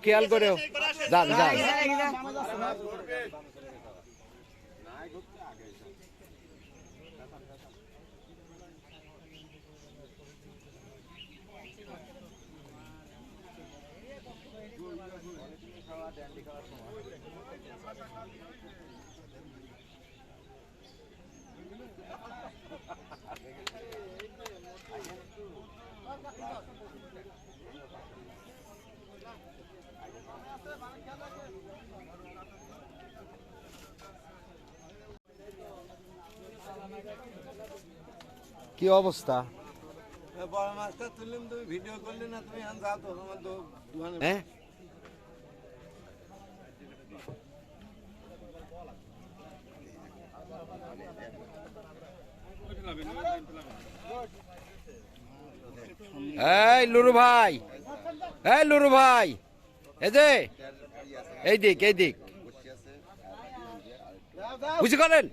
খেয়াল করে যান যান। কি অবস্থা? বড় মাছটা তুললাম, তুমি ভিডিও করলে না, তুমি এখন যাও তো তোমার দোকানে। হ্যাঁ এই লুরু ভাই, এই যে এই দিক বুঝি করেন।